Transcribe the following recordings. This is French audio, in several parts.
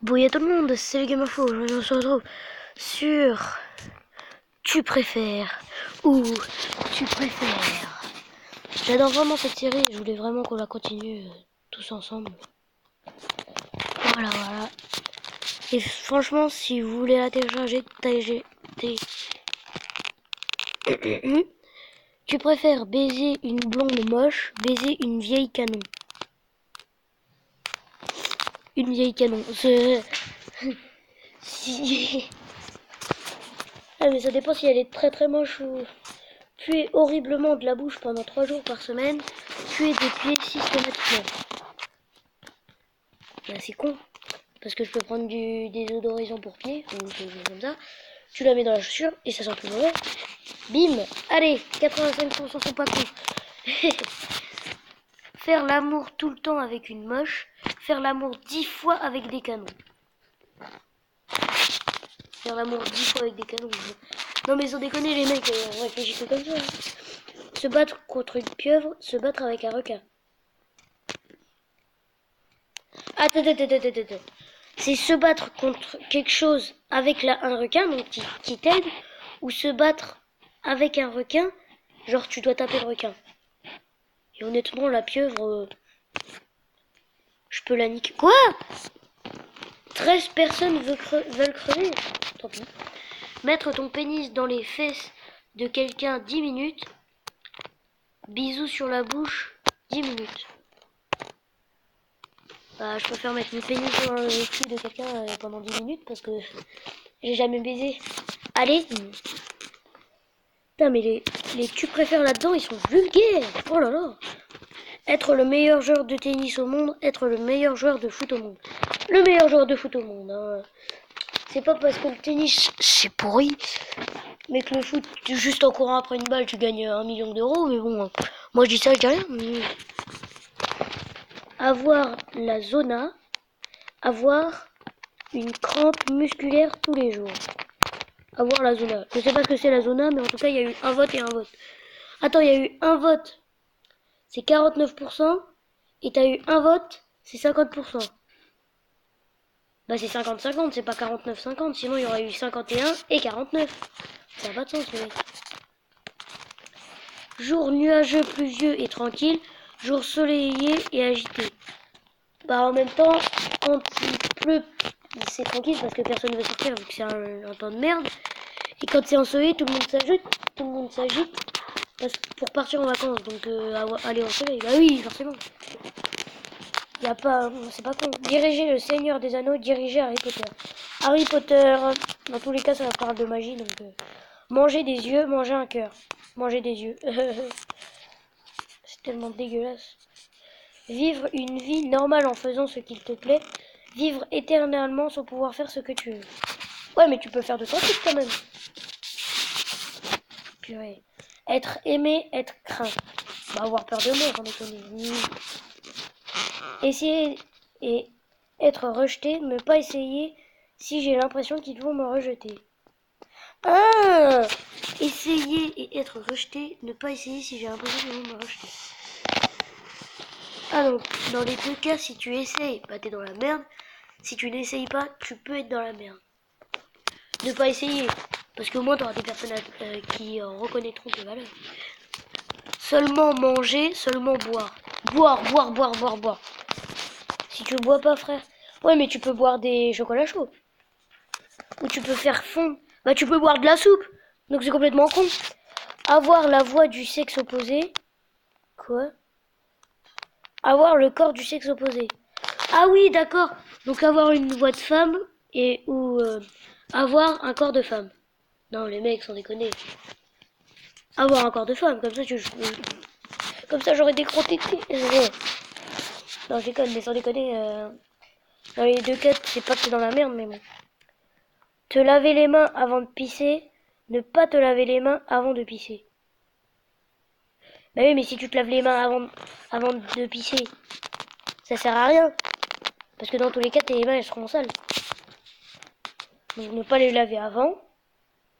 Bonjour tout le monde, c'est le Game Info. Aujourd'hui on se retrouve sur Tu préfères ou tu préfères. J'adore vraiment cette série, je voulais vraiment qu'on la continue tous ensemble. Voilà. Et franchement, si vous voulez la télécharger, Tu préfères baiser une blonde moche, baiser une vieille canon. Une vieille canon, c'est... si... Ah mais ça dépend si elle est très moche ou... Puer horriblement de la bouche pendant 3 jours par semaine, puer des pieds systématiquement. Bah, c'est con, parce que je peux prendre du désodorisant pour pieds, ou quelque chose comme ça. Tu la mets dans la chaussure et ça sent plus mauvais. Bim, allez, 85% sont pas cons. Faire l'amour tout le temps avec une moche, faire l'amour 10 fois avec des canons. Faire l'amour 10 fois avec des canons. Non mais sans déconner les mecs, réfléchissez comme ça. Se battre contre une pieuvre, se battre avec un requin. Attends. C'est se battre contre quelque chose avec un requin, donc qui t'aide, ou se battre avec un requin, genre tu dois taper le requin. Et honnêtement, la pieuvre, je peux la niquer. Quoi? 13 personnes veulent crever. Tant pis. Mettre ton pénis dans les fesses de quelqu'un 10 minutes. Bisous sur la bouche 10 minutes. Bah, je préfère mettre mon pénis dans le cul de quelqu'un pendant 10 minutes parce que j'ai jamais baisé. Allez. Putain, mais les tu préfères là-dedans, ils sont vulgaires. Oh là là. Être le meilleur joueur de tennis au monde, être le meilleur joueur de foot au monde. Le meilleur joueur de foot au monde, hein. C'est pas parce que le tennis, c'est pourri, mais que le foot, juste en courant après une balle, tu gagnes 1 million d'euros. Mais bon, moi je dis ça, je dis rien. Avoir la zona, avoir une crampe musculaire tous les jours. Avoir la zona. Je sais pas ce que c'est la zona, mais en tout cas, il y a eu un vote et un vote. Attends, il y a eu un vote, c'est 49%, et t'as eu un vote, c'est 50%. Bah c'est 50-50, c'est pas 49-50, sinon il y aurait eu 51 et 49. Ça n'a pas de sens les mecs. Jour nuageux, pluvieux et tranquille, jour soleillé et agité. Bah en même temps, quand il pleut, c'est tranquille parce que personne ne veut sortir vu que c'est un temps de merde. Et quand c'est ensoleillé, tout le monde s'agite pour partir en vacances. Donc aller au soleil, bah oui, forcément. Y a pas, c'est pas con. Diriger le Seigneur des Anneaux, diriger Harry Potter. Harry Potter, dans tous les cas, ça va parler de magie, donc manger des yeux, manger un cœur. Manger des yeux. C'est tellement dégueulasse. Vivre une vie normale en faisant ce qu'il te plaît. Vivre éternellement sans pouvoir faire ce que tu veux. Ouais, mais tu peux faire de ton truc quand même. Purée. Être aimé, être craint. Bah, avoir peur de mort, j'en ai connu. Essayer et être rejeté, ne pas essayer si j'ai l'impression qu'ils vont me rejeter. Ah! Essayer et être rejeté, ne pas essayer si j'ai l'impression qu'ils vont me rejeter. Ah donc, dans les deux cas, si tu essayes, bah t'es dans la merde. Si tu n'essayes pas, tu peux être dans la merde. Ne pas essayer, parce qu'au moins t'auras des personnes qui reconnaîtront tes valeurs. Seulement manger, seulement boire. Boire. Si tu bois pas, frère. Ouais, mais tu peux boire des chocolats chauds. Ou tu peux faire fondre. Bah, tu peux boire de la soupe. Donc c'est complètement con. Avoir la voix du sexe opposé. Quoi? Avoir le corps du sexe opposé. Ah oui, d'accord. Donc avoir une voix de femme ou avoir un corps de femme. Non, les mecs, sans déconner. Avoir un corps de femme, comme ça j'aurais des gros tétés. Non, je déconne, mais sans déconner. Dans les deux cas, c'est pas que t'es dans la merde, mais bon. Te laver les mains avant de pisser, ne pas te laver les mains avant de pisser. Bah oui, mais si tu te laves les mains avant de pisser, ça sert à rien. Parce que dans tous les cas, tes mains, elles seront sales. Donc ne pas les laver avant.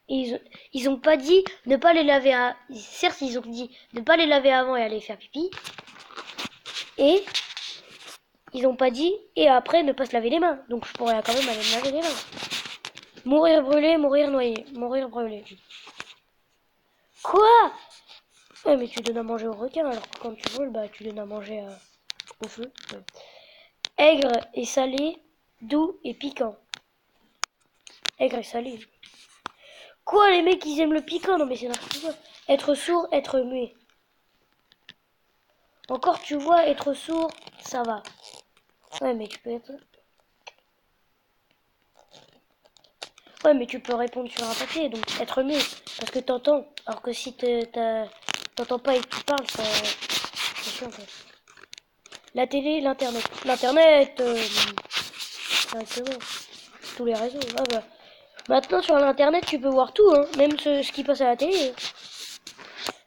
Ils ont pas dit ne pas les laver à... Certes, ils ont dit ne pas les laver avant et aller faire pipi. Et Ils ont pas dit, et après ne pas se laver les mains. Donc je pourrais quand même aller me laver les mains. Mourir brûlé, mourir noyé, mourir brûlé. Quoi? Ouais, mais tu donnes à manger au requin, alors que quand tu brûles, bah tu donnes à manger au feu. Ouais. Aigre et salé, doux et piquant. Aigre et salé. Quoi, les mecs, ils aiment le piquant? Non, mais c'est n'importe quoi. Être sourd, être muet. Encore, tu vois, être sourd, ça va. Ouais, mais tu peux être... Ouais, mais tu peux répondre sur un papier, donc être muet. Parce que t'entends. Alors que si t'entends pas et que tu parles, ça... c'est chiant, en fait. La télé, l'internet. L'internet, directement. Tous les réseaux. Ah bah. Maintenant, sur l'internet, tu peux voir tout, hein. Même ce qui passe à la télé.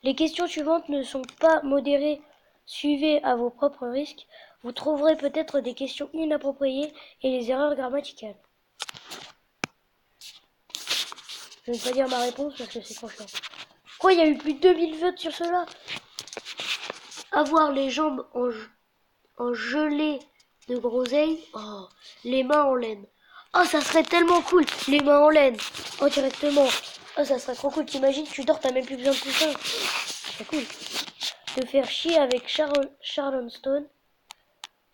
Les questions suivantes ne sont pas modérées. Suivez à vos propres risques. Vous trouverez peut-être des questions inappropriées et les erreurs grammaticales. Je ne vais pas dire ma réponse parce que c'est trop chiant. Quoi, il y a eu plus de 2000 votes sur cela? Avoir les jambes en gelée de groseille. Oh, les mains en laine. Oh, ça serait tellement cool. Les mains en laine. Oh, directement. Oh, ça serait trop cool. T'imagines, tu dors, t'as même plus besoin de coussin. C'est cool. Te faire chier avec Sharon Stone.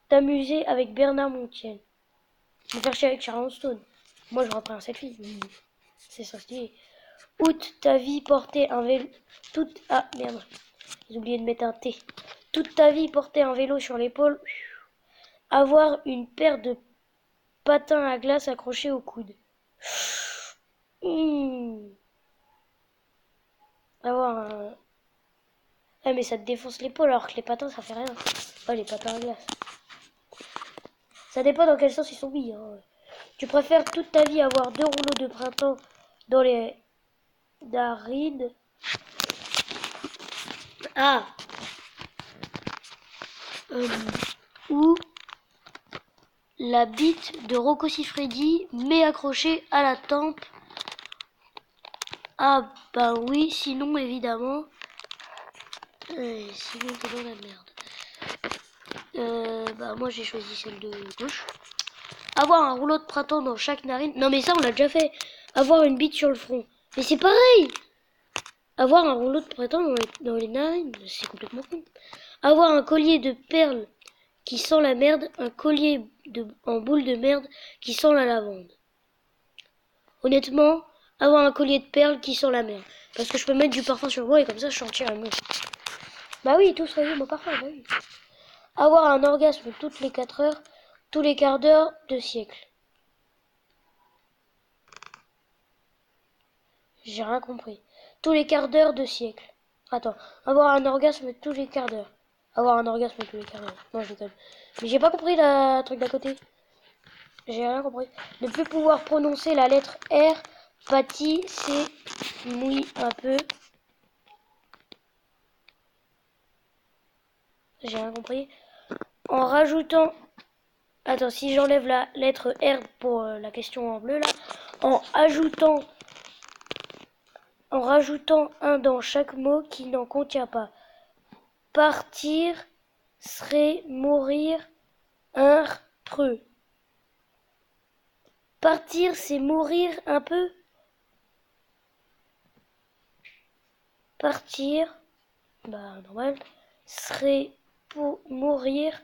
T'amuser avec Bernard Montiel. Me faire chier avec Sharon Stone. Moi, je reprends un selfie. C'est ça stylé. Toute ta vie porter un vélo. Ah, merde. J'ai oublié de mettre un T. Toute ta vie porter un vélo sur l'épaule. Avoir une paire de patins à glace accrochés au coude. Avoir un... Ah, mais ça te défonce l'épaule alors que les patins, ça fait rien. Oh, les patins à glace. Ça dépend dans quel sens ils sont mis. Hein. Tu préfères toute ta vie avoir 2 rouleaux de printemps dans les narines. Ah. Ou la bite de Rocco Siffredi mais accrochée à la tempe. Ah bah oui, sinon évidemment. Sinon t'es dans la merde. Bah moi j'ai choisi celle de gauche. Avoir un rouleau de printemps dans chaque narine. Non mais ça on l'a déjà fait. Avoir une bite sur le front. Mais c'est pareil. Avoir un rouleau de printemps dans les narines, c'est complètement con. Avoir un collier de perles qui sent la merde, un collier en boule de merde qui sent la lavande. Honnêtement, avoir un collier de perles qui sent la merde. Parce que je peux mettre du parfum sur moi et comme ça je sentirai mieux. Bah oui, tout serait mon parfum, bah oui. Avoir un orgasme toutes les 4 heures, tous les quarts d'heure de siècle. J'ai rien compris. Tous les quarts d'heure de siècle. Attends, avoir un orgasme tous les quarts d'heure. Avoir un orgasme tous les quarts d'heure. Non, je déconne. Mais j'ai pas compris la truc d'à côté. J'ai rien compris. Ne plus pouvoir prononcer la lettre R. Patty, c'est mouille un peu. J'ai rien compris. En rajoutant... Attends, si j'enlève la lettre R pour la question en bleu là. En rajoutant un dans chaque mot qui n'en contient pas. Partir serait mourir un peu. Partir, c'est mourir un peu. Partir, bah normal, serait pour mourir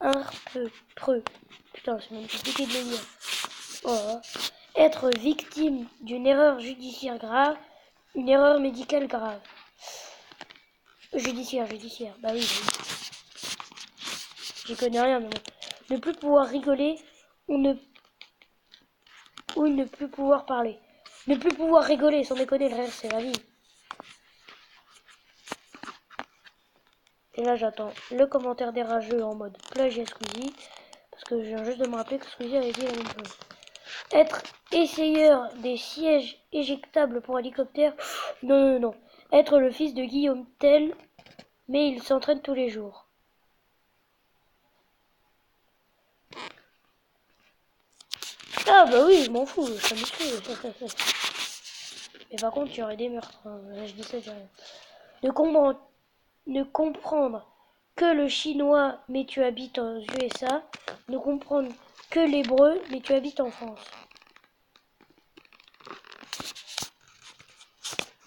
un peu. Preux. Putain, c'est même compliqué de le dire. Oh. Être victime d'une erreur judiciaire grave, une erreur médicale grave. Judiciaire. Bah oui. J'y connais rien, mais bon. Ne plus pouvoir rigoler, ou ne plus pouvoir parler. Ne plus pouvoir rigoler, sans déconner, le rire, c'est la vie. Et là, j'attends le commentaire des rageux en mode plagiat Squeezie. Parce que je viens juste de me rappeler que Squeezie avait dit la même chose. Être essayeur des sièges éjectables pour hélicoptère. Non. Être le fils de Guillaume Tell, mais il s'entraîne tous les jours. Ah bah oui, je m'en fous, ça me suit. Mais par contre, il y aurait des meurtres. Hein. Là, je dis ça, j'ai rien. Ne comprendre que le chinois mais tu habites aux USA, ne comprendre que l'hébreu mais tu habites en France.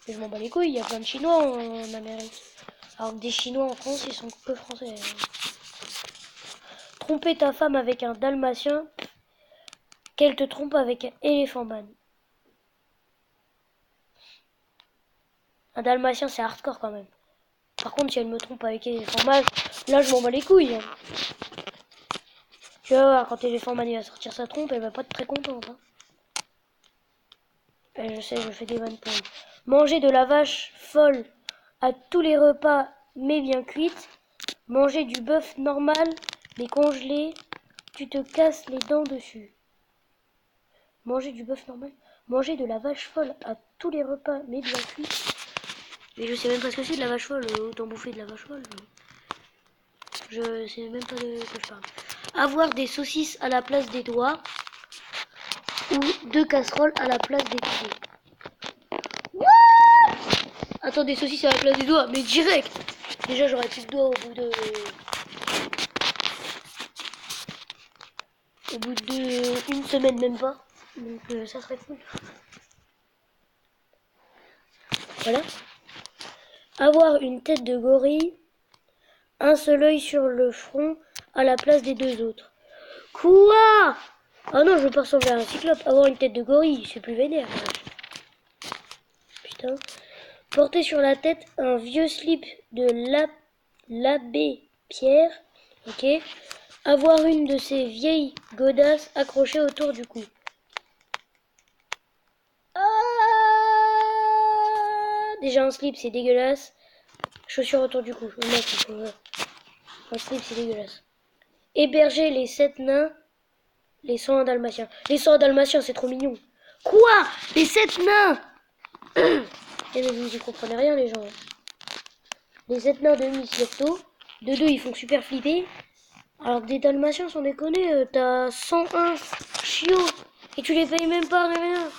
Mais je m'en bats les couilles, il y a plein de chinois en Amérique. Alors que des chinois en France, ils sont que français. Tromper ta femme avec un dalmatien, qu'elle te trompe avec un éléphant man. Un dalmatien, c'est hardcore quand même. Par contre, si elle me trompe avec éléphant man, là je m'en bats les couilles. Hein. Tu vas voir, quand éléphant man il va sortir sa trompe, elle va pas être très contente. Hein. Et je sais, je fais des vannes pour elle. Manger de la vache folle à tous les repas, mais bien cuite. Manger du bœuf normal, mais congelé, tu te casses les dents dessus. Manger du bœuf normal. Manger de la vache folle à tous les repas, mais bien cuit. Mais je sais même pas ce que c'est de la vache folle, autant bouffer de la vache folle. Je sais même pas de quoi je parle. Avoir des saucisses à la place des doigts ou 2 casseroles à la place des pieds. What? Attends, des saucisses à la place des doigts, mais direct. Déjà j'aurais plus de doigts au bout de une semaine même pas. Donc ça serait cool. Voilà. Avoir une tête de gorille, un seul œil sur le front à la place des 2 autres. Quoi? Ah non, je veux pas ressembler à un cyclope. Avoir une tête de gorille, c'est plus vénère. Putain. Porter sur la tête un vieux slip de l'abbé Pierre. Ok. Avoir une de ces vieilles godasses accrochées autour du cou. Déjà un slip c'est dégueulasse. Chaussures autour du cou. Un slip c'est dégueulasse. Héberger les 7 nains. Les 101 dalmatiens. Les 101 dalmatiens c'est trop mignon. Quoi? Les 7 nains? Et vous y comprenez rien les gens. Les 7 nains de Miss Lepto. De 2 ils font super flipper. Alors que des dalmatiens sans déconner. T'as 101 chiots. Et tu les payes même pas de rien.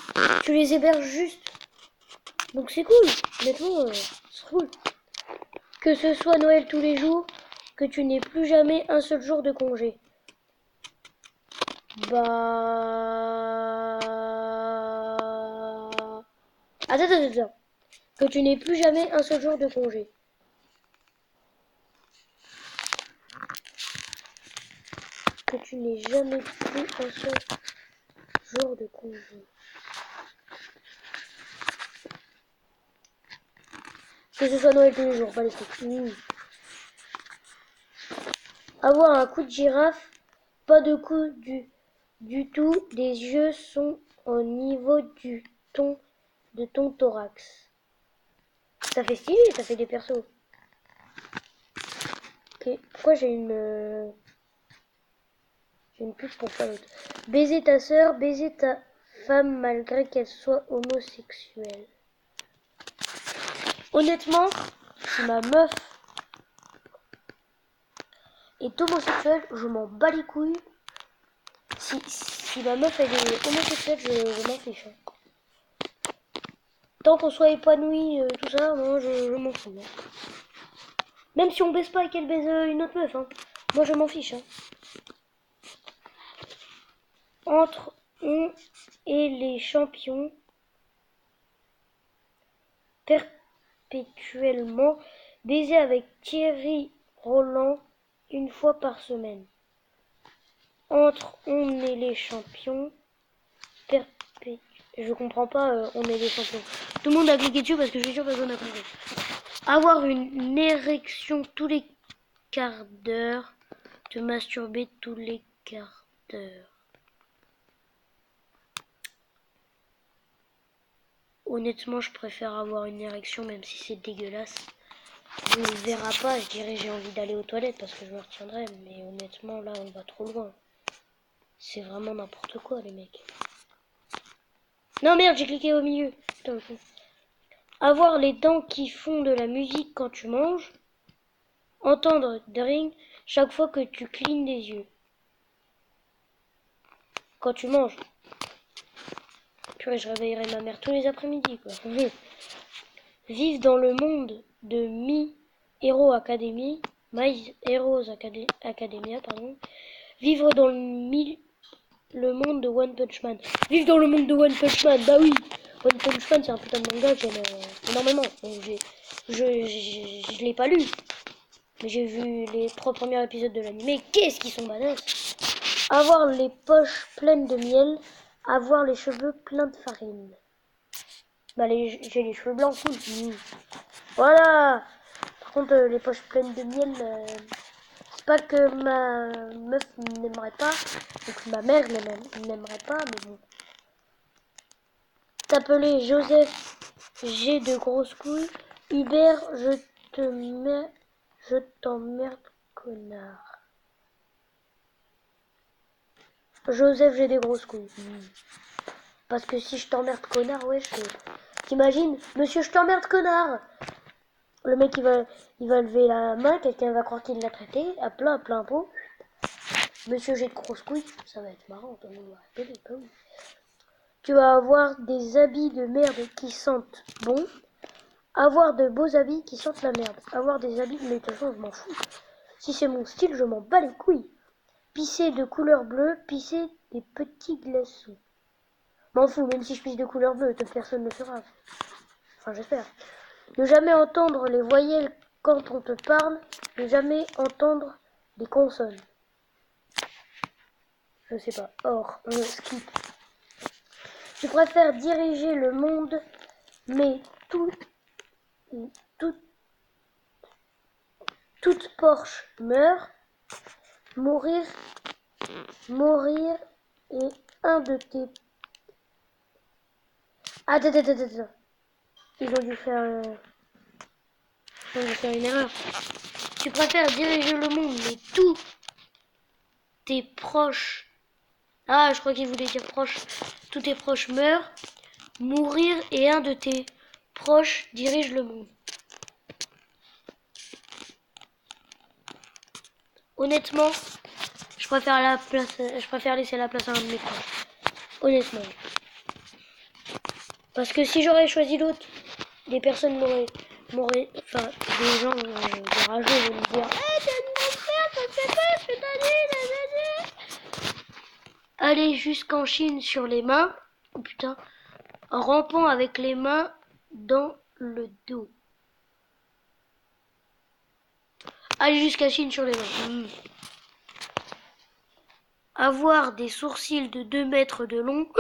Tu les héberges juste. Donc c'est cool. Honnêtement c'est cool. Que ce soit Noël tous les jours, que tu n'aies plus jamais un seul jour de congé. Bah... Attends. Que tu n'aies plus jamais un seul jour de congé. Que tu n'aies jamais plus un seul jour de congé. Que ce soit Noël tous les jours, pas les trucs. Avoir un coup de girafe, pas de coup du tout, les yeux sont au niveau de ton thorax. Ça fait stylé, ça fait des persos. Ok, pourquoi j'ai une pute pour pas l'autre. Baiser ta sœur, baiser ta femme malgré qu'elle soit homosexuelle. Honnêtement, si ma meuf est homosexuelle, je m'en bats les couilles. Si ma meuf elle est homosexuelle, je m'en fiche. Tant qu'on soit épanoui, tout ça, moi je m'en fous. Hein. Même si on baisse pas et qu'elle baise une autre meuf, hein. Moi je m'en fiche. Hein. Entre on et les champions, perpétuellement, baiser avec Thierry Roland une fois par semaine. Entre on et les champions, je comprends pas, on est les champions. Tout le monde a cliqué dessus parce que je suis sûr que personne n'a compris. Avoir une érection tous les quarts d'heure, te masturber tous les quarts d'heure. Honnêtement, je préfère avoir une érection même si c'est dégueulasse. On ne verra pas, je dirais j'ai envie d'aller aux toilettes parce que je me retiendrai. Mais honnêtement, là, on va trop loin. C'est vraiment n'importe quoi, les mecs. Non, merde, j'ai cliqué au milieu. Putain, avoir les dents qui font de la musique quand tu manges. Entendre dring chaque fois que tu clignes des yeux. Quand tu manges. Purée, je réveillerai ma mère tous les après-midi, quoi. Vivre dans le monde de Mi Hero Academy. My Heroes Academia, pardon. Vivre dans le monde de One Punch Man. Vivre dans le monde de One Punch Man, bah oui. One Punch Man, c'est un putain de manga que j'aime énormément. Donc je l'ai pas lu. Mais j'ai vu les 3 premiers épisodes de l'animé. Qu'est-ce qu'ils sont badass. Avoir les poches pleines de miel. Avoir les cheveux pleins de farine. Bah j'ai les cheveux blancs, cool. Voilà. Par contre, les poches pleines de miel, c'est pas que ma meuf n'aimerait pas, ou que ma mère n'aimerait pas, mais bon. T'appeler Joseph, j'ai de grosses couilles. Hubert, je t'emmerde, connard. Joseph, j'ai des grosses couilles. Parce que si je t'emmerde, connard, ouais, t'imagines, monsieur, je t'emmerde, connard. Le mec, il va lever la main, quelqu'un va croire qu'il l'a traité, à plein pot. Monsieur, j'ai de grosses couilles, ça va être marrant, tout le monde va rigoler, comme. Tu vas avoir des habits de merde qui sentent bon. Avoir de beaux habits qui sentent la merde. Avoir des habits, mais de toute façon, je m'en fous. Si c'est mon style, je m'en bats les couilles. Pisser de couleur bleue, pisser des petits glaçons. M'en fous, même si je pisse de couleur bleue, personne ne le fera. Enfin, j'espère. Ne jamais entendre les voyelles quand on te parle. Ne jamais entendre les consonnes. Je sais pas. Or, skip. Tu préfères diriger le monde, mais toute Porsche meurt. Mourir et un de tes... Attends. Ils ont dû faire une erreur. Tu préfères diriger le monde, mais tous tes proches... Ah, je crois qu'il voulait dire proches. Tous tes proches meurent. Mourir et un de tes proches dirige le monde. Honnêtement, je préfère laisser la place à un de mes proches. Honnêtement. Parce que si j'aurais choisi l'autre, des personnes enfin, des gens des rageux vont me dire t'es mon frère, ça fait pas ce que t'as dit, aller jusqu'en Chine sur les mains, oh putain, en rampant avec les mains dans le dos. Aller jusqu'à Chine sur les mains. Avoir des sourcils de 2 mètres de long.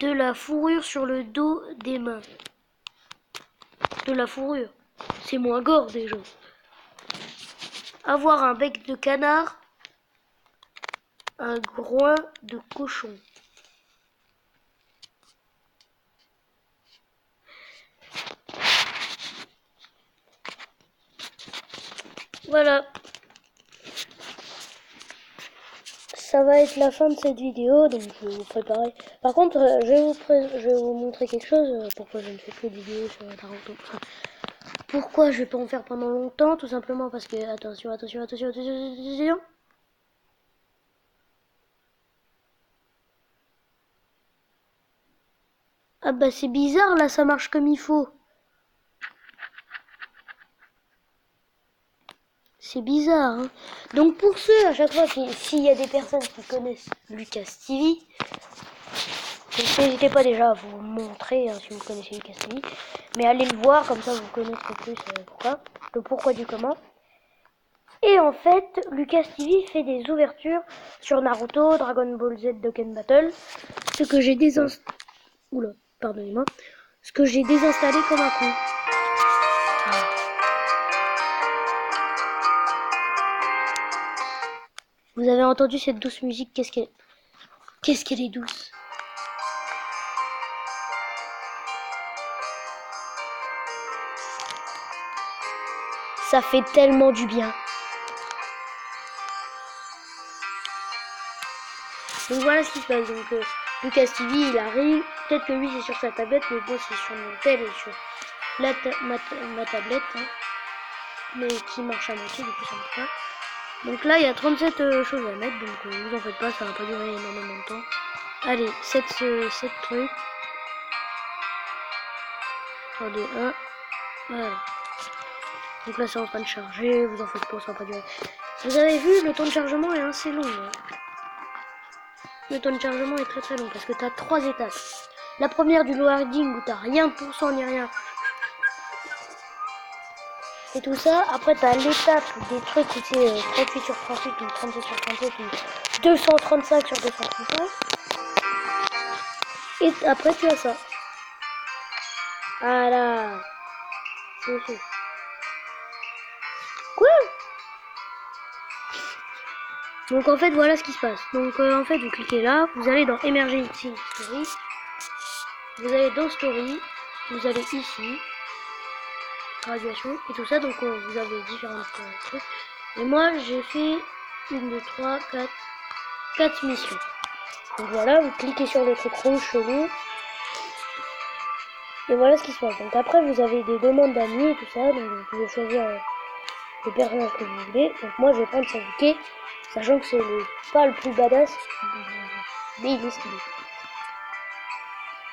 De la fourrure sur le dos des mains. De la fourrure. C'est moins gore déjà. Avoir un bec de canard. Un groin de cochon. Voilà. Ça va être la fin de cette vidéo, donc je vais vous préparer. Par contre, je vais vous montrer quelque chose. Pourquoi je ne fais plus de vidéos sur Naruto. Pourquoi je vais pas en faire pendant longtemps? Tout simplement parce que... Attention. Ah bah c'est bizarre, là ça marche comme il faut. C'est bizarre, hein. Donc pour ceux, à chaque fois, s'il y a des personnes qui connaissent Lucas TV, n'hésitez pas déjà à vous montrer si vous connaissez Lucas TV. Mais allez le voir, comme ça vous connaîtrez plus le pourquoi du comment. Et en fait, Lucas TV fait des ouvertures sur Naruto, Dragon Ball Z, Dokkan Battle. Ce que j'ai désinstallé... Oula, pardonnez-moi. Ce que j'ai désinstallé comme un coup. Vous avez entendu cette douce musique? Qu'est-ce qu'elle est douce. Ça fait tellement du bien. Donc voilà ce qui se passe. Donc Lucas TV il arrive. Peut-être que lui c'est sur sa tablette, mais moi c'est sur mon tel et sur ma tablette. Hein, mais qui marche à moitié, du coup ça marche pas. Donc là il y a 37 choses à mettre, donc vous en faites pas, ça va pas durer énormément de temps. Allez, 7 trucs. 3, 2, 1. Voilà. Donc là c'est en train de charger, vous en faites pas, ça va pas durer. Vous avez vu, le temps de chargement est assez long. Hein. Le temps de chargement est très très long parce que tu as 3 étapes. La première du loading où t'as rien de pourcent ni rien. Et tout ça, après tu as l'étape des trucs où c'est 38 sur 38 ou 37 sur 37 ou 235 sur 235. Et après tu as ça. Voilà. C'est fait. Quoi? Donc en fait voilà ce qui se passe. Donc en fait vous cliquez là, vous allez dans Emergency Story, vous allez dans Story, vous allez ici, graduation et tout ça. Donc vous avez différents trucs. Et moi j'ai fait 1, 2, 3, 4 missions. Donc voilà, vous cliquez sur le truc rouge chelou. Et voilà ce qui se passe. Donc après vous avez des demandes d'amis et tout ça. Donc vous pouvez choisir le personnage que vous voulez. Donc moi je vais prendre Sasuke, sachant que c'est pas le plus badass, mais il est stylé.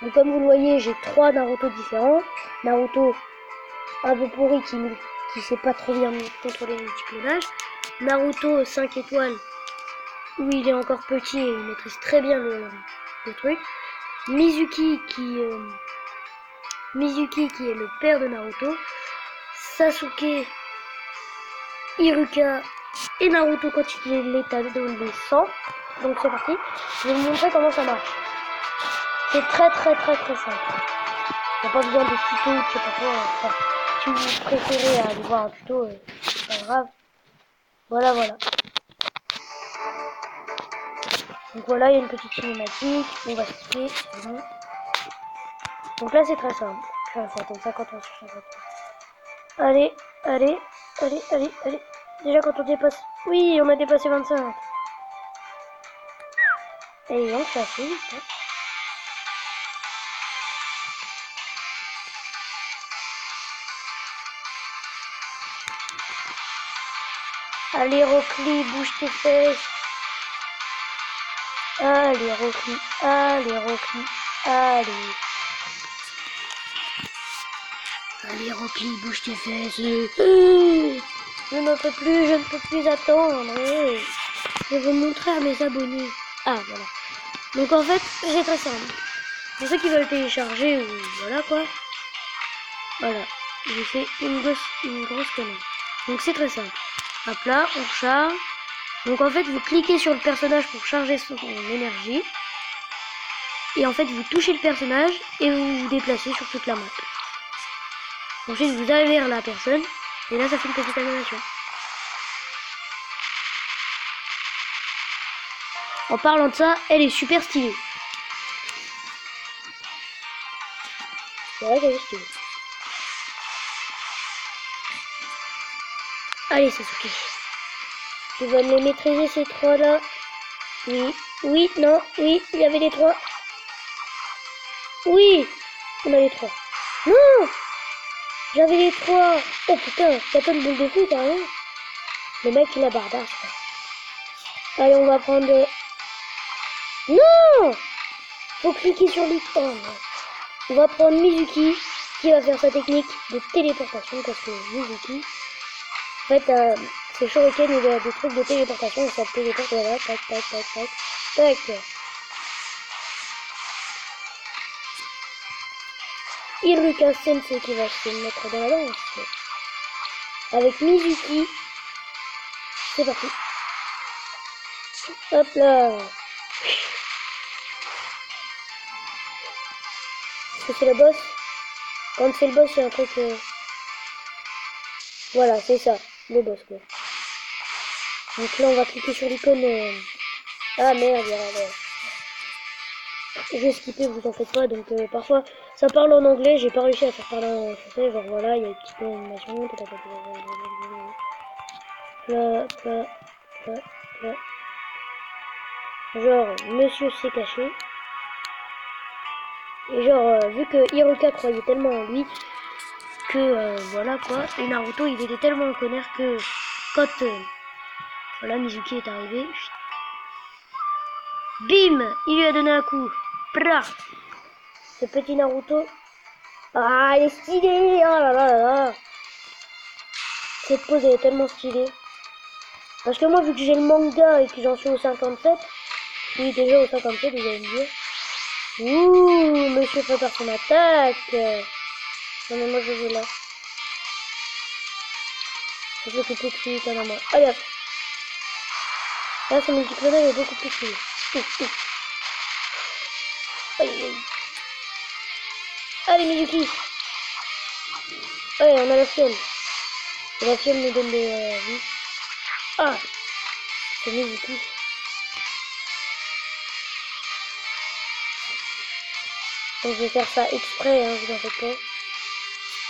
Donc comme vous le voyez, j'ai 3 Naruto différents. Naruto un peu pourri qui sait pas trop bien contrôler le multiclonage. Naruto 5 étoiles où il est encore petit et il maîtrise très bien le truc. Mizuki qui est le père de Naruto. Sasuke, Iruka et Naruto quand il est l'état de les 100. Donc c'est parti. Je vais vous montrer comment ça marche. C'est très simple. Il n'y a pas besoin de tuto, je sais pas quoi. Enfin, si vous préférez aller voir un tuto, c'est pas grave. Voilà. Donc voilà, il y a une petite cinématique. On va skipper, c'est bon. Donc là c'est très simple. Enfin, faut attendre 50 ans sur 50 ans. Allez. Déjà quand on dépasse... Oui, on a dépassé 25. Et on fait assez vite. Hein. Allez Rockly, bouge tes fesses. Allez Rockly. Allez. Allez Rockly, bouge tes fesses. Je ne peux plus attendre. Je veux montrer à mes abonnés. Ah voilà. Donc en fait, c'est très simple. Pour ceux qui veulent télécharger, voilà quoi. Voilà. J'ai fait une grosse connerie. Donc c'est très simple. Hop là, on charge. Donc en fait, vous cliquez sur le personnage pour charger son énergie. Et en fait, vous touchez le personnage et vous vous déplacez sur toute la map. Ensuite, vous allez vers la personne. Et là, ça fait une petite animation. En parlant de ça, elle est super stylée. C'est vrai qu'elle est stylée. Allez, Sasuke. Tu vas me les maîtriser ces 3 là. Oui, non, oui, il y avait les 3. Oui, on a les 3. Non, j'avais les 3. Oh putain, t'as pas de boule de feu, t'as rien. Le mec il a barbare, je crois. Allez, on va prendre... Non, faut cliquer sur l'icône. On va prendre Mizuki qui va faire sa technique de téléportation parce que Mizuki, en fait, c'est Shuriken, il a des trucs de téléportation et ça téléporte, voilà, tac. Iruka Sensei qui va se mettre dans la danse. Avec Mizuki. C'est parti. Hop là. Est-ce que c'est le boss? Quand c'est le boss, c'est un truc... Voilà, c'est ça. Le boss, quoi. Donc là, on va cliquer sur l'icône... Ah merde, je vais skipper, vous en faites pas. Donc parfois, ça parle en anglais. J'ai pas réussi à faire parler en français. Genre voilà, il y a une petite animation. Là. Genre, monsieur s'est caché. Et genre, vu que Hiruka croyait tellement en lui que voilà quoi. Et Naruto, il était tellement en colère que quand voilà, Mizuki est arrivé, bim, il lui a donné un coup. Prah. Ce petit Naruto, ah, il est stylé, oh là là là là. Cette pose elle est tellement stylée. Parce que moi vu que j'ai le manga et que j'en suis au 57, je suis déjà au 57 vous allez me dire. Ouh, monsieur Patterson attaque. Non mais moi je veux là. Je vais s'occuper de celui qu'on a moi. Allez hop. Là son multiclonage est beaucoup plus fluide. Aïe aïe. Allez Mizuki. Allez on a la fiole. Et la fiole nous donne des vies. Ah, c'est Mizuki. Donc je vais faire ça exprès, hein, vous en faites pas.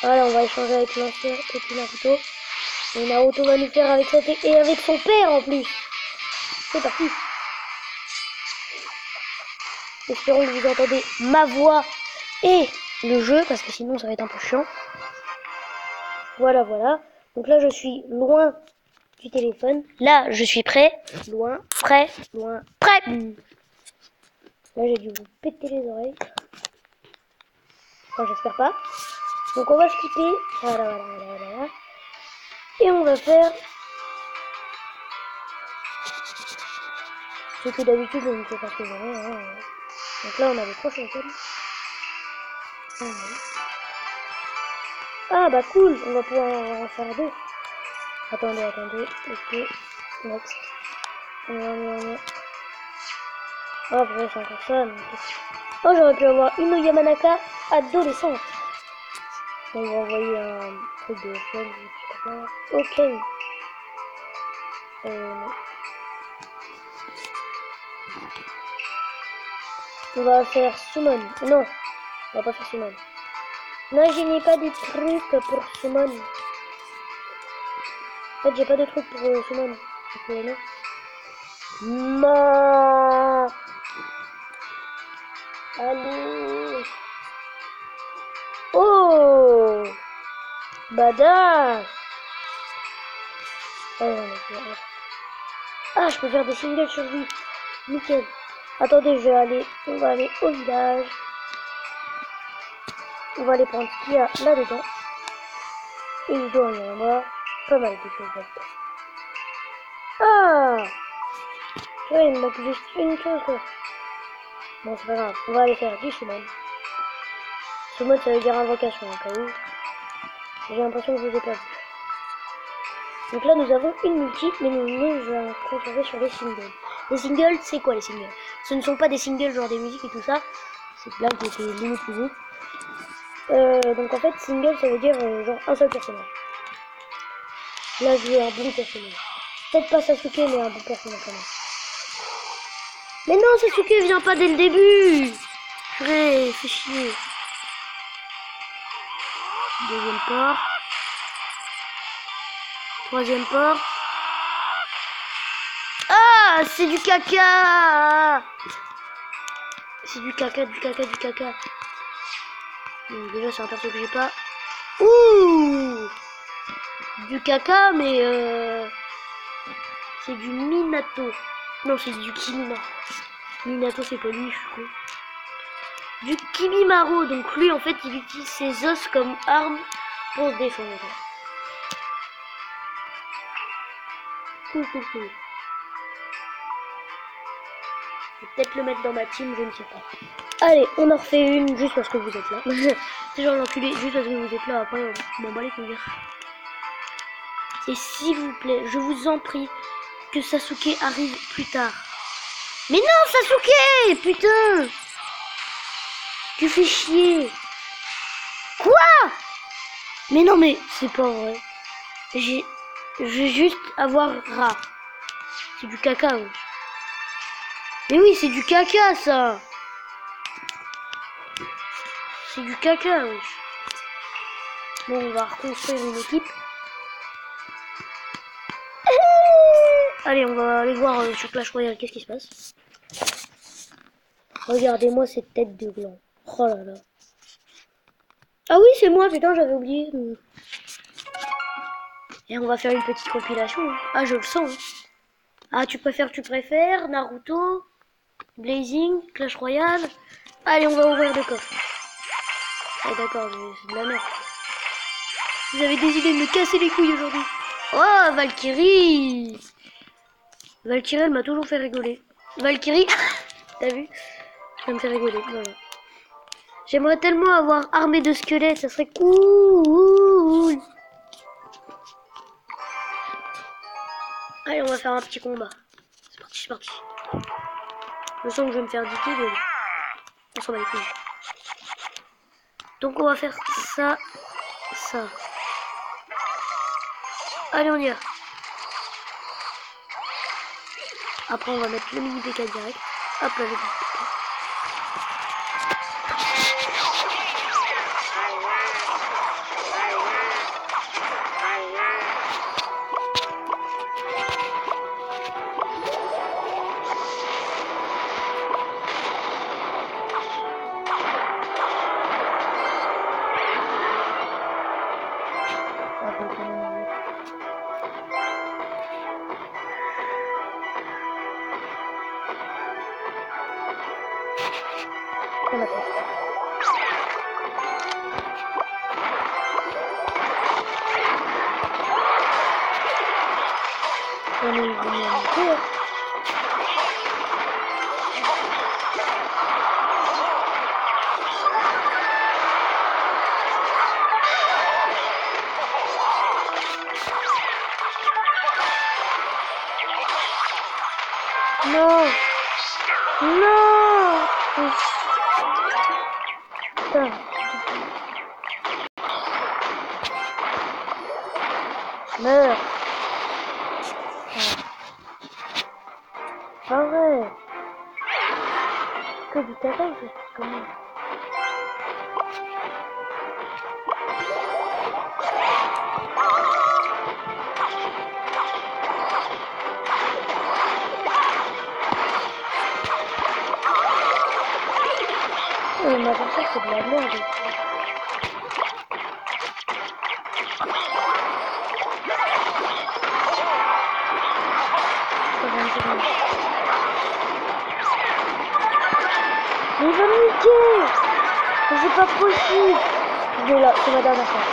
Voilà, on va échanger avec l'ancien petit Naruto. Et Naruto va nous faire avec et avec son père en plus. C'est parti. Espérons que vous entendez ma voix et le jeu, parce que sinon ça va être un peu chiant. Voilà, voilà. Donc là je suis loin du téléphone. Là je suis prêt. Loin, prêt, loin, prêt. Là j'ai dû vous péter les oreilles. Enfin j'espère pas. Donc on va skipper. Voilà, voilà, voilà, voilà. Et on va faire ce que d'habitude on ne fait pas souvent. Hein. Donc là on a les 3 championnes. Ah bah cool, on va pouvoir en faire 2. Attendez, attendez. Ok, next. Oh purée, c'est encore ça. Mais... oh j'aurais pu avoir une Yamanaka adolescente. On va envoyer un truc de fun, je sais pas. Ok. On va faire summon. Non, on va pas faire summon. Non, je n'ai pas de trucs pour summon. En fait, j'ai pas de trucs pour summon. Donc, non. Non. Allez. Oh. Badass. Ah, je peux faire des singles sur lui. Nickel. Attendez, on va aller au village. On va aller prendre ce qu'il y a là-dedans. Et il doit y en avoir pas mal de choses là-dedans. Ah! Ouais, il me manque juste une chose quoi. Bon, c'est pas grave, on va aller faire du summon. Summon, ça veut dire invocation, au cas où. J'ai l'impression que je vous ai pas vu. Donc là, nous avons une multi, mais nous allons concentrer sur les singles. Les singles, c'est quoi les singles? Ce ne sont pas des singles genre des musiques et tout ça. C'est là qui était limite musique. Donc en fait, single, ça veut dire genre un seul personnage. Là, je veux un bon personnage. Peut-être pas Sasuke, mais un bon personnage quand même. Mais non, Sasuke vient pas dès le début. Purée, fais chier. Deuxième port. Troisième port. Ah, c'est du caca. C'est du caca, du caca, du caca. Donc déjà, c'est un perso que j'ai pas. Ouh, du caca, mais c'est du Minato. Non, c'est du Kimimaro. Minato, c'est pas lui, je suis con. Du Kimimaro, donc lui, en fait, il utilise ses os comme arme pour se défendre. Cool, cool, cool. Je vais peut-être le mettre dans ma team, je ne sais pas. Allez, on en refait une juste parce que vous êtes là. C'est genre l'enculé, juste parce que vous êtes là, après, on m'en bat les couilles. Et s'il vous plaît, je vous en prie, que Sasuke arrive plus tard. Mais non, Sasuke! Putain! Tu fais chier! Quoi? Mais non, mais c'est pas vrai. Je vais juste avoir Ra. C'est du caca, oui. Mais oui, c'est du caca, ça! C'est du caca, oui. Bon, on va reconstruire une équipe. Allez, on va aller voir sur Clash Royale qu'est-ce qui se passe. Regardez-moi cette tête de gland. Oh là là. Ah oui, c'est moi, putain, j'avais oublié. Et on va faire une petite compilation. Ah, je le sens. Ah, tu préfères Naruto, Blazing, Clash Royale. Allez, on va ouvrir le coffre. Ah d'accord, c'est de la merde. Vous avez des idées de me casser les couilles aujourd'hui. Oh, Valkyrie! Valkyrie, elle m'a toujours fait rigoler. Valkyrie, t'as vu? Ça me fait rigoler, voilà. J'aimerais tellement avoir armée de squelettes, ça serait cool. Allez, on va faire un petit combat. C'est parti, c'est parti. Je sens que je vais me faire diquer, mais on s'en va les couilles. Donc on va faire ça, ça. Allez, on y va. Après, on va mettre le mini PK direct. Hop là, le mini PK. On attend. On est venu à monter. Non! Non! Putain. Meurs! Pas vrai! Que du caca, je sais comment. Mais l'adversaire, c'est de la merde. Mais il va me niquer! Mais c'est pas possible! Je vais là, c'est ma dernière fois.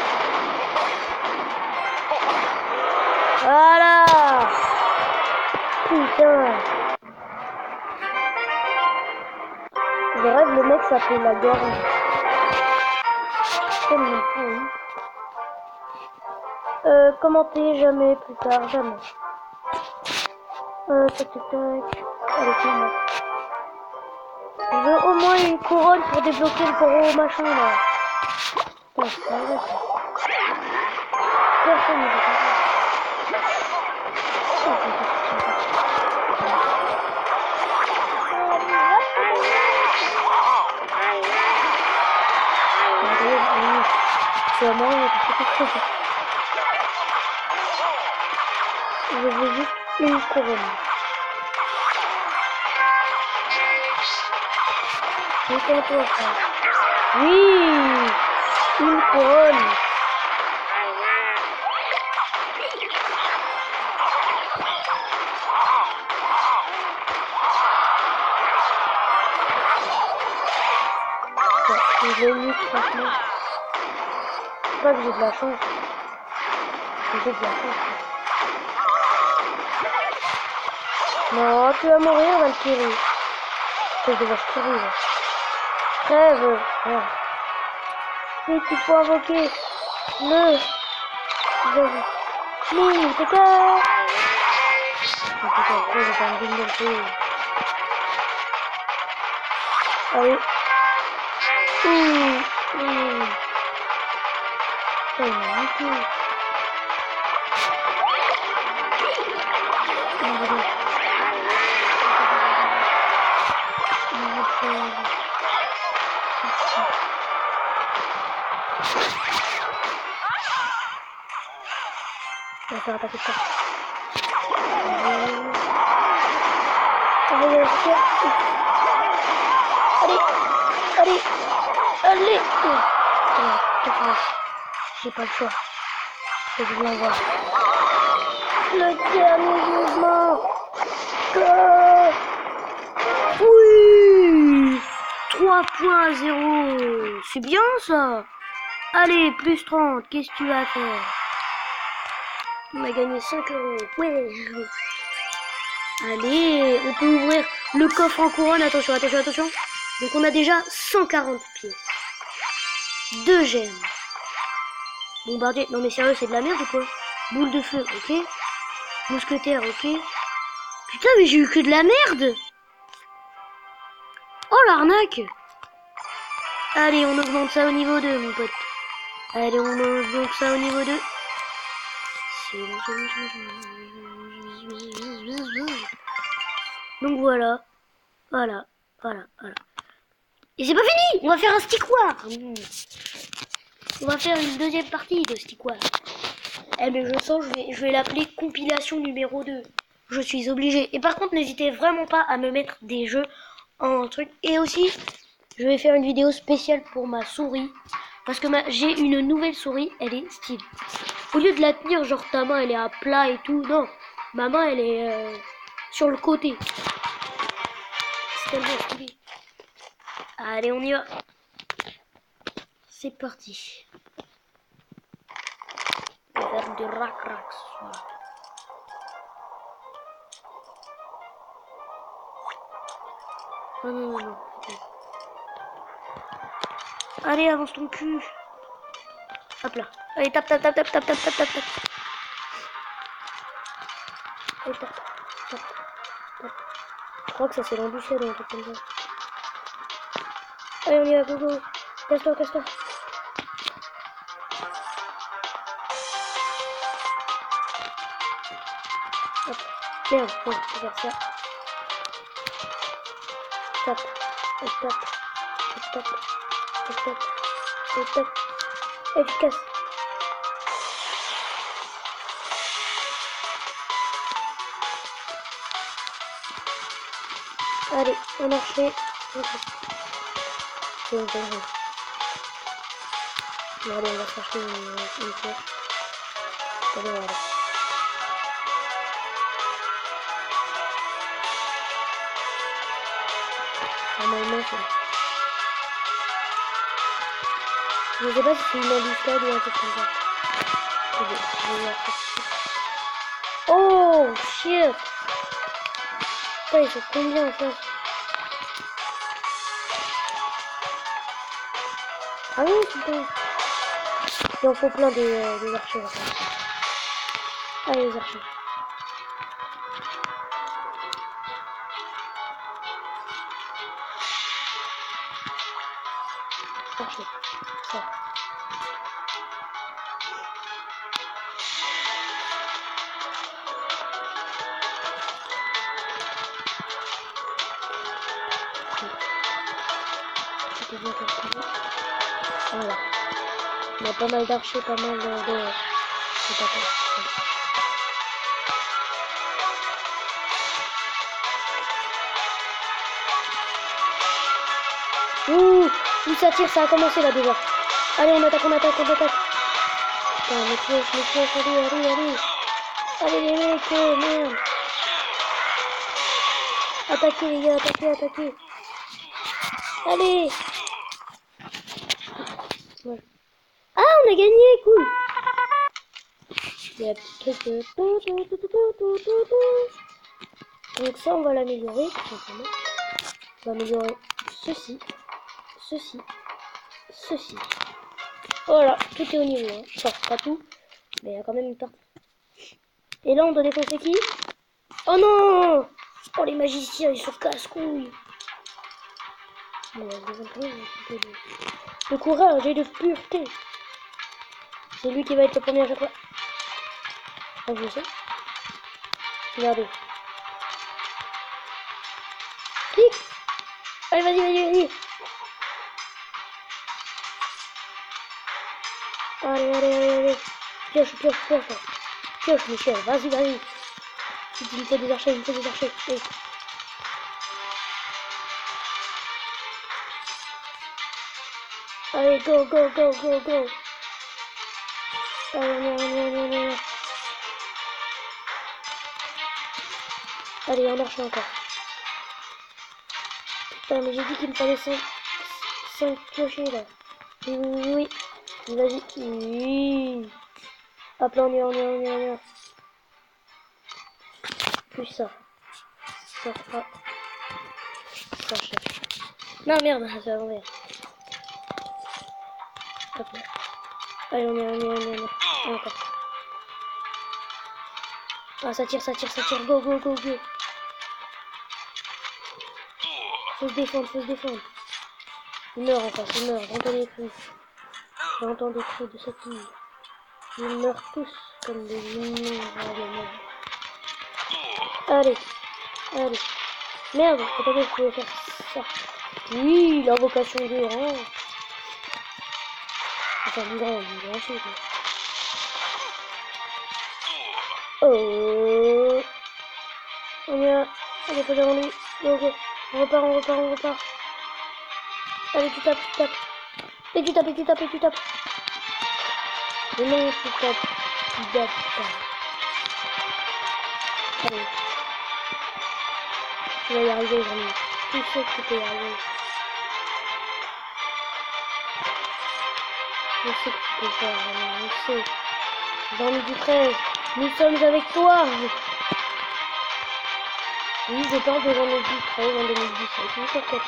Voilà! Putain! Je rêve, le mec s'appelle la gorge. Tellement cool. Commentez jamais plus tard, jamais. Tac tac tac. Allez, c'est moi. Je veux au moins une couronne pour débloquer le gros machin là. Putain, c'est pas vrai ça. Personne ne veut pas. C'est à moi, je veux juste une couronne. C'est quoi toi ça? Oui! Une couronne! Je l'ai mis franchement. C'est pas que j'ai de la chance. J'ai de la chance. Non, tu vas mourir, Valkyrie. Je vais mourir. Crève. Ouais. Et tu peux invoquer le... Mini PK. Allez. Oh, magnifique. On va faire attaquer ça. Allez, allez, allez. J'ai pas le choix. Je viens voir. Le dernier mouvement. Oui, 3.0. C'est bien ça. Allez, plus 30. Qu'est-ce que tu vas faire? On a gagné 5 euros. Ouais. Allez, on peut ouvrir le coffre en couronne. Attention, attention, attention. Donc on a déjà 140 pièces. 2 gemmes. Bombardier. Non mais sérieux, c'est de la merde ou quoi? Boule de feu, ok. Mousquetaire, ok. Putain, mais j'ai eu que de la merde. Oh l'arnaque. Allez, on augmente ça au niveau 2, mon pote. Allez, on augmente ça au niveau 2. Donc voilà. Voilà. Voilà. Voilà. Et c'est pas fini. On va faire un stick war. On va faire une deuxième partie de stick war. Eh mais je sens, je vais l'appeler compilation numéro 2. Je suis obligé. Et par contre, n'hésitez vraiment pas à me mettre des jeux en truc. Et aussi, je vais faire une vidéo spéciale pour ma souris. Parce que j'ai une nouvelle souris, elle est style. Au lieu de la tenir, genre ta main elle est à plat et tout, non. Ma main elle est sur le côté. C'est tellement stylé. Allez, on y va. C'est parti. On va faire des rac-rac. Oh non, non, non. Allez, avance ton cul. Hop là. Allez, tape, tape, tape, tape, tape, tape, tape, tape, tape. Allez, tape, tape, tape. Je crois que ça c'est l'embouchure ou un truc comme ça. Allez, on y va, go, go. Casse-toi, casse-toi. Hop. Merde, bon, on va faire ça. Tape, tape, tape, tape, tape, tape, tape, tape. Efficace. Allez, on a fait. C'est bon, c'est bon. Allez, on va chercher une flèche. Allez, voilà. Normalement, c'est... Je sais pas si c'est une embuscade ou un truc comme ça. Ok, je vais voir ça tout de suite. Oh, shit! Putain, ils sont combien en face? Ah oui, putain! Il en faut plein des archers là. Allez, les archers. Archers. Ça. C'était bien comme ça. Voilà. Il y a pas mal d'archers, pas mal de patates. Ouh, ça tire, ça a commencé là déjà. Allez, on attaque, on attaque, on attaque. Putain, mes pièges, allez, allez, allez. Allez les mecs, merde. Attaquez les gars, attaquez, attaquez. Allez. Ouais. Ah, on a gagné, cool. Il y a un petit truc. Donc ça, on va l'améliorer, tout simplement. On va améliorer ceci, ceci, ceci. Voilà, tout est au niveau. Hein. Enfin, pas tout, mais il y a quand même une partie. Et là, on doit défoncer qui? Oh non! Oh, les magiciens, ils sont casse-couilles. Le courage et de pureté. C'est lui qui va être le premier à chaque fois. Ah, je le sais. Regardez. Clic. Allez, vas-y, vas-y, vas-y. Allez, allez, allez, allez. Pioche, pioche, pioche. Pioche, Michel. Vas-y, vas-y. Il me fait des archers, il me fait des archers. Hey. Allez, go, go, go, go, go. Allez, allez. Allez, on marche encore. Putain, mais j'ai dit qu'il me fallait 5 piochers là. Oui. Vas-y. Oui. Hop là, on y va. plus ça. Ça fera... Ça cherche. Non, merde, c'est à l'envers. Hop là. Allez, on est. Et encore. Ah, ça tire. Go. Faut se défendre. Il meurt en face, J'entends des cris de cette ligne. Ils meurent tous comme des ignorants. Allez. Merde, attendez, je pouvais faire ça. Oui, l'invocation des rangs. Enfin, du grand, ensuite. Oh. On est là. Allez, faut devant lui. Go. On repart. Allez, tu tapes. Et tu tapes. Mais non, tu tapes. Allez. Tu vas y arriver, vraiment. Tu sais que tu peux y arriver. Je sais que tu peux le faire, vraiment. Je sais. Dans le 13, nous sommes avec toi. Oui, je parle de journée du 13 en 2017. Oui, pourquoi pas.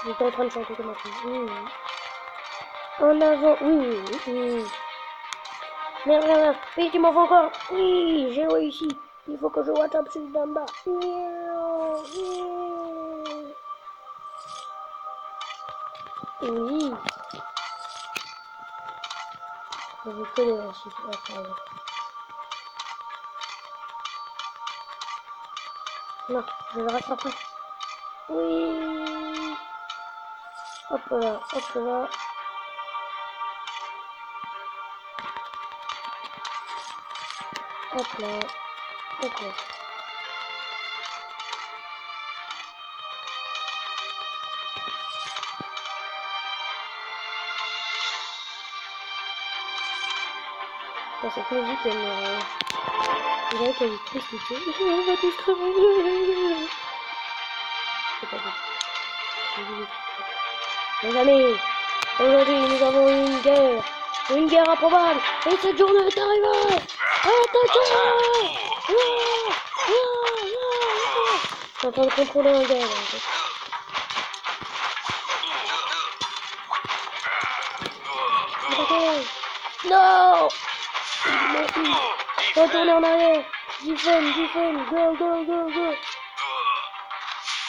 J'étais en train de chanter comme un fou. Oui. En avant. Oui. Merde. Oui, tu m'en fais encore. Oui, j'ai réussi. Il faut que je watch up sur d'en bas. Oui. Je vais que les réussir. Non, je le rattraperai. Oui. Hop là. Dans cette musique, il y a qu'elle est triste. On va tous crever. C'est pas bon. Mes amis, aujourd'hui nous avons une guerre improbable, et cette journée est arrivée. Attaquez! Je suis en train de contrôler un gars, en fait. Attaquez! Non! Retournez en arrière! Defend! Go!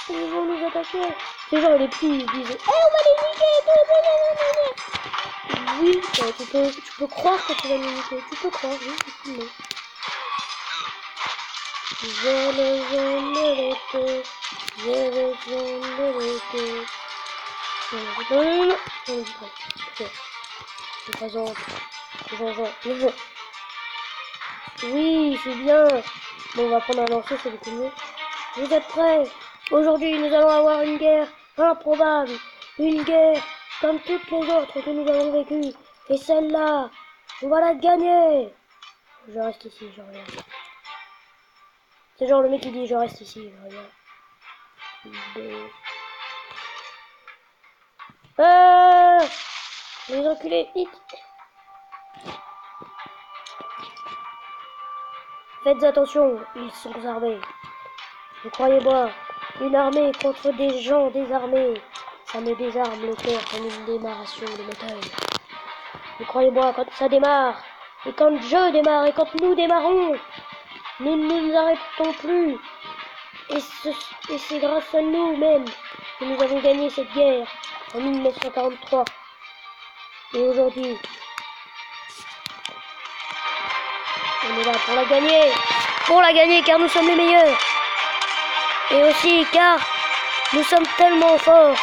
Ils vont nous attaquer! C'est genre les petits, ils disent on va les niquer! Oui, tu peux croire que tu vas les niquer. Tu peux croire, oui, effectivement. J'ai besoin de l'été. Non. Je présente. Jean. Oui, c'est bien. Bon, on va prendre un lancer, c'est beaucoup mieux. Vous êtes prêts? Aujourd'hui, nous allons avoir une guerre improbable. Une guerre comme toutes les autres que nous avons vécues. Et celle-là, on va la gagner. Je reste ici, je reviens. C'est genre le mec qui dit je reste ici, je reviens. Les enculés, vite. Faites attention, ils sont armés. Vous croyez-moi, une armée contre des gens désarmés, ça me désarme le cœur comme une démarration de métal. Vous croyez-moi, quand ça démarre, et quand je démarre, et quand nous démarrons, nous ne nous arrêtons plus. Et c'est grâce à nous-mêmes que nous avons gagné cette guerre en 1943. Et aujourd'hui, on est là pour la gagner. Pour la gagner car nous sommes les meilleurs. Et aussi car nous sommes tellement forts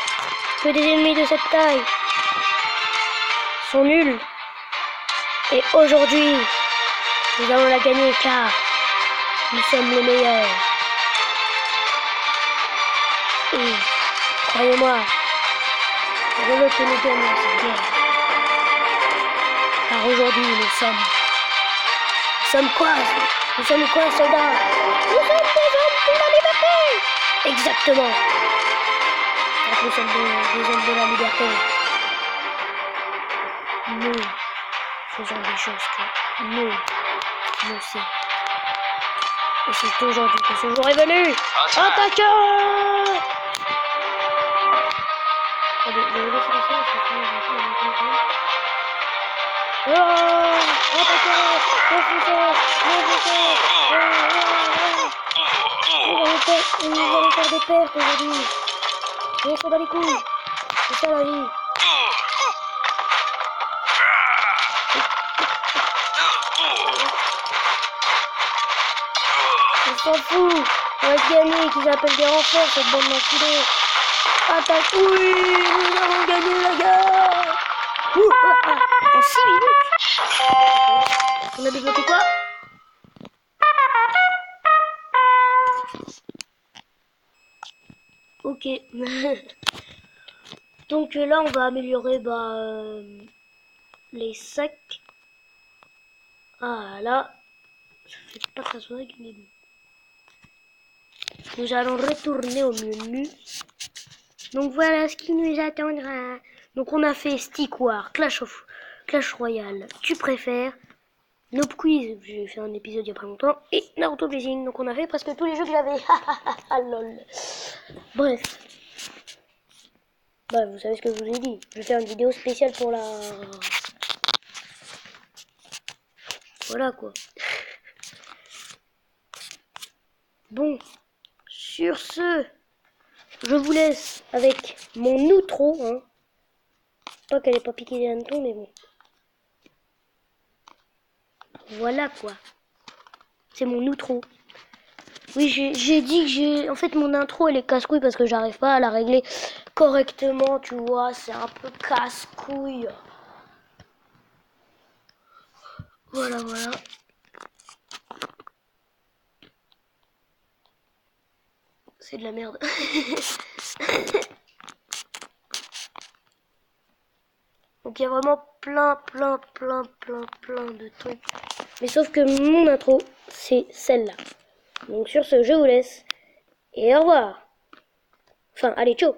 que des ennemis de cette taille sont nuls. Et aujourd'hui, nous allons la gagner car nous sommes les meilleurs. Et croyez-moi, je veux que nous gagnions cette guerre. Car aujourd'hui, nous sommes sommes quoi? Nous sommes quoi, soldats? Nous sommes des hommes pour la liberté! Exactement! Donc nous sommes des hommes de la liberté. Nous faisons des choses que nous aussi. Et c'est aujourd'hui que ce jour est venu! Attaquons! Attendez, je vais laisser passer parce que sinon je vais attaquez! Refoncez! Nous allons faire des pertes aujourd'hui. On s'en bat les couilles. C'est ça la vie. On s'en fout. On va gagner, qu'ils appellent des renforts, cette bande d'enculés. Attaque! Oui, nous avons gagné la guerre. En 6 minutes. On a débloqué quoi? Ok. Donc là, on va améliorer les sacs. Ah là, ça fait pas très swag, mais bon. Nous allons retourner au menu. Donc voilà ce qui nous attendra. Donc on a fait Stick War, Clash Royale, tu préfères, Noob Quiz, j'ai fait un épisode il y a pas longtemps, et Naruto Blazing. Donc on a fait presque tous les jeux que j'avais. Lol. Bref. Bah, vous savez ce que je vous ai dit. Je vais faire une vidéo spéciale pour la... Voilà quoi. Bon. Sur ce, je vous laisse avec mon outro. Hein. Pas qu'elle ait pas piqué des hannetons, mais bon. Voilà quoi. C'est mon outro. Oui, j'ai dit que j'ai... En fait, mon intro, elle est casse-couille parce que j'arrive pas à la régler correctement, tu vois. C'est un peu casse-couille. Voilà, voilà. C'est de la merde. Donc il y a vraiment plein de trucs. Mais sauf que mon intro, c'est celle-là. Donc sur ce, je vous laisse. Et au revoir. Enfin, allez, ciao.